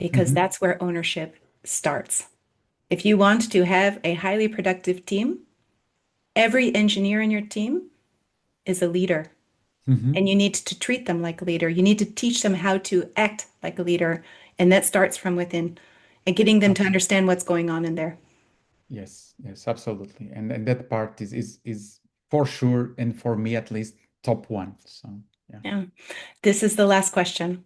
because Hmm. that's where ownership starts. If you want to have a highly productive team, every engineer in your team is a leader, and Hmm. you need to treat them like a leader. You need to teach them how to act like a leader, and that starts from within and getting them to understand what's going on in there. Yes, yes, absolutely. And that part is for sure, and for me at least, top one. So yeah. Yeah. This is the last question.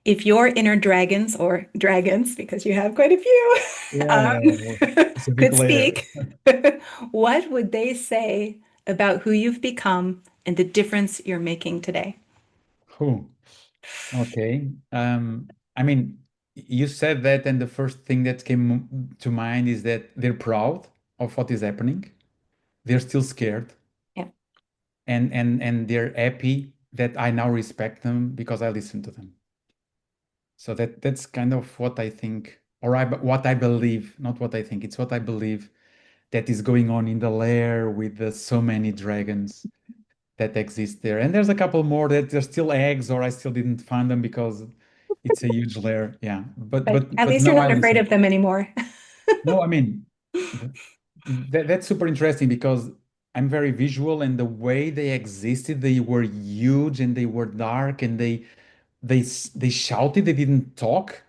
If your inner dragons or dragons, because you have quite a few, Yeah, well, it's a bit could later. speak, what would they say about who you've become and the difference you're making today? Who? Okay. I mean, you said that, and the first thing that came to mind is that they're proud of what is happening. They're still scared, Yeah. and they're happy that I now respect them because I listen to them. So that's kind of what I think, or what I believe, not what I think. It's what I believe that is going on in the lair with the so many dragons that exist there. And there's a couple more that they're still eggs, or I still didn't find them because it's a huge lair. Yeah, but But but at but least you're no, I not afraid of listen. them anymore. No, I mean th- that's super interesting because I'm very visual, and the way they existed, they were huge and they were dark, and they shouted, they didn't talk.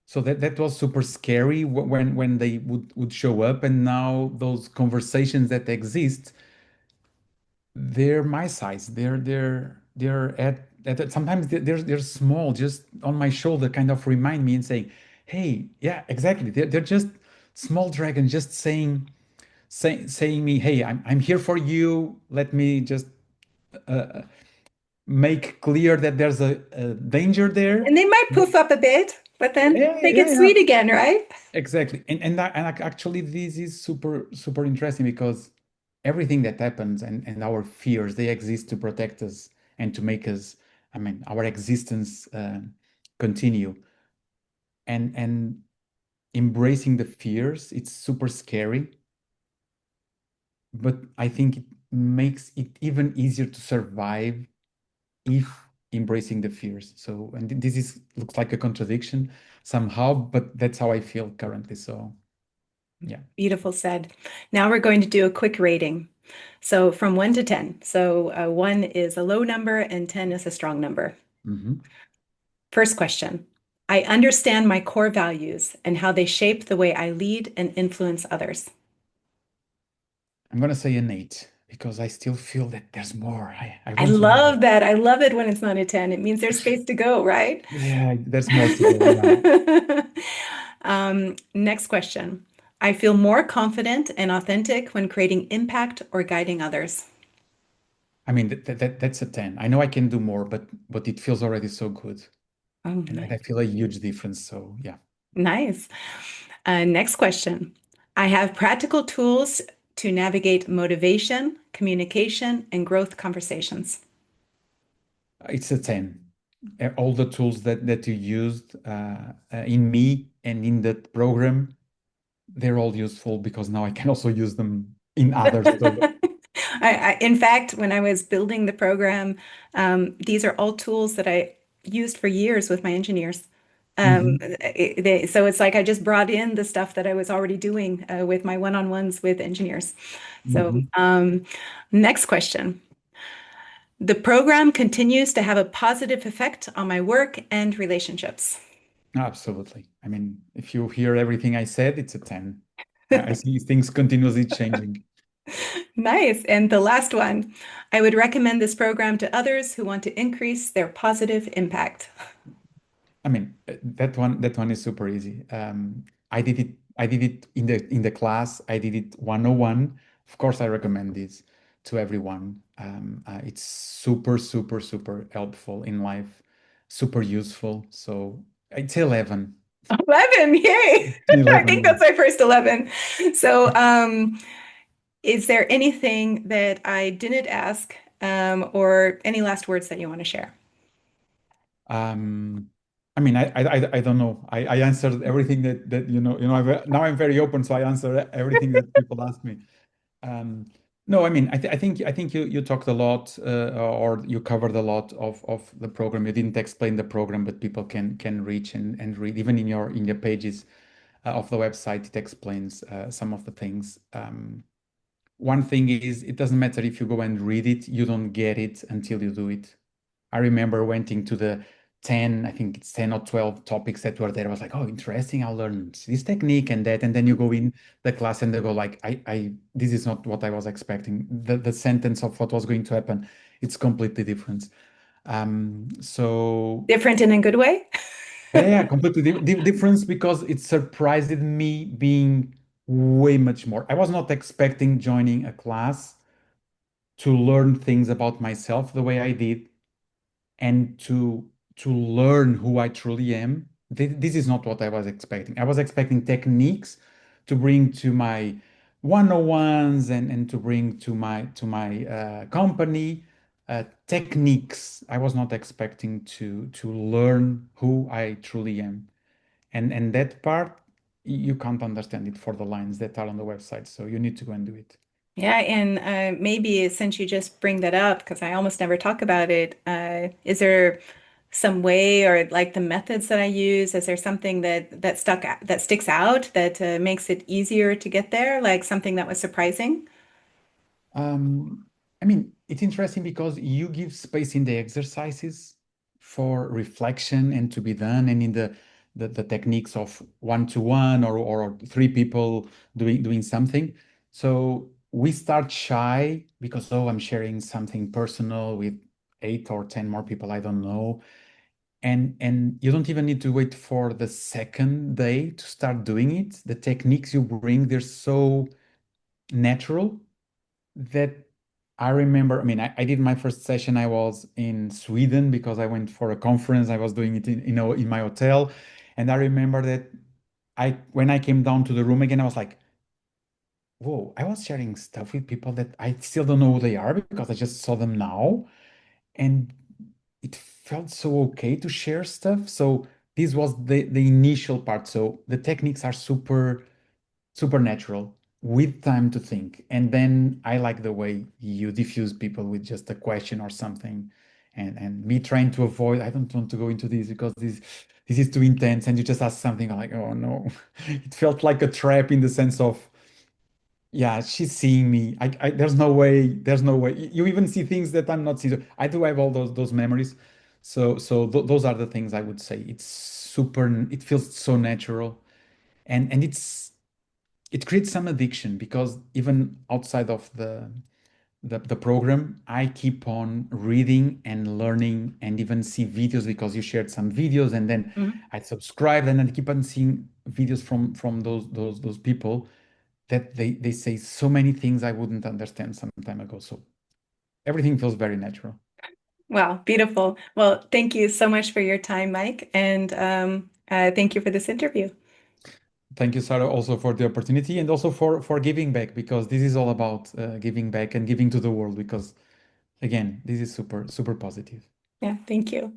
So that was super scary when they would show up, and now those conversations that exist, they're my size. They're sometimes they're small, just on my shoulder, kind of remind me and saying, "Hey, yeah, exactly." They're just small dragons, just saying me, "Hey, I'm here for you. Let me just make clear that there's a danger there." And they might poof up a bit, but then Yeah, they yeah, get yeah. sweet again, right? Exactly. Actually, this is super interesting because everything that happens, and our fears, they exist to protect us and to make us, I mean, our existence continue. And embracing the fears, it's super scary, but I think it makes it even easier to survive if embracing the fears. So, and this is looks like a contradiction somehow, but that's how I feel currently. So, yeah. Beautiful said. Now we're going to do a quick rating. So from 1 to 10. So 1 is a low number and 10 is a strong number. Mhm. First question. I understand my core values and how they shape the way I lead and influence others. I'm gonna say an 8 because I still feel that there's more. I I want to know. love that. I love it when it's not a 10. It means there's space to go, right? Yeah, there's more to go. Yeah. Next question. I feel more confident and authentic when creating impact or guiding others. I mean that's a 10. I know I can do more, but it feels already so good. Oh, And nice. I feel a huge difference. So yeah. Nice. Next question. I have practical tools to navigate motivation, communication, and growth conversations. It's a 10. All the tools that you used in me and in that program, they're all useful because now I can also use them in others. So In fact, when I was building the program, these are all tools that I used for years with my engineers. mhm. So it's like I just brought in the stuff that I was already doing with my one-on-ones with engineers. So, Mhm. next question. The program continues to have a positive effect on my work and relationships. Absolutely. I mean, if you hear everything I said, it's a 10. I see things continuously changing. Nice. And the last one, I would recommend this program to others who want to increase their positive impact. I mean, that one is super easy. I did it in the class. I did it 101. Of course, I recommend this to everyone. It's super helpful in life, super useful. So it's 11. 11, yay! I 11, think yeah. that's my first 11. So, is there anything that I didn't ask, or any last words that you want to share? Um, I mean, I don't know. I answered everything that now I'm very open, so I answer everything that people ask me. Um, No, I mean, I think you talked a lot, or you covered a lot of the program. You didn't explain the program, but people can reach and read. Even in your pages of the website, it explains some of the things. One thing is, it doesn't matter if you go and read it, you don't get it until you do it. I remember went into the 10, I think it's 10 or 12 topics that were there. I was like, oh, interesting. I'll learn this technique and that. And then you go in the class and they go like, this is not what I was expecting. The sentence of what was going to happen, it's completely different. So Different in a good way? yeah, completely difference because it surprised me being way much more. I was not expecting joining a class to learn things about myself the way I did and to learn who I truly am. This is not what I was expecting. I was expecting techniques to bring to my one-on-ones and to bring to my company techniques. I was not expecting to learn who I truly am, and that part you can't understand it for the lines that are on the website. So you need to go and do it. Yeah, and maybe since you just bring that up, because I almost never talk about it, is there some way or like the methods that I use? Is there something that sticks out that makes it easier to get there? Like something that was surprising? I mean, it's interesting because you give space in the exercises for reflection and to be done, and in the techniques of one-to-one or three people doing something. So we start shy because, oh, I'm sharing something personal with 8 or 10 more people I don't know. And you don't even need to wait for the second day to start doing it. The techniques you bring, they're so natural that I remember. I mean, I did my first session. I was in Sweden because I went for a conference. I was doing it in my hotel, and I remember that I when I came down to the room again, I was like, "Whoa!" I was sharing stuff with people that I still don't know who they are because I just saw them now, and it felt so okay to share stuff. So this was the initial part. So the techniques are supernatural with time to think. And then I like the way you diffuse people with just a question or something. And me trying to avoid, I don't want to go into this because this is too intense. And you just ask something I'm like, oh no. It felt like a trap in the sense of, yeah, she's seeing me. There's no way. You even see things that I'm not seeing. So I do have all those memories. So those are the things I would say. It's super, it feels so natural. And it creates some addiction because even outside of the program, I keep on reading and learning and even see videos because you shared some videos and then Mhm. I subscribe and I keep on seeing videos from those people that they say so many things I wouldn't understand some time ago. So everything feels very natural. Wow, beautiful. Well, thank you so much for your time, Mike, and thank you for this interview. Thank you, Sarah, also for the opportunity and also for giving back because this is all about giving back and giving to the world because again, this is super, super positive. Yeah, thank you.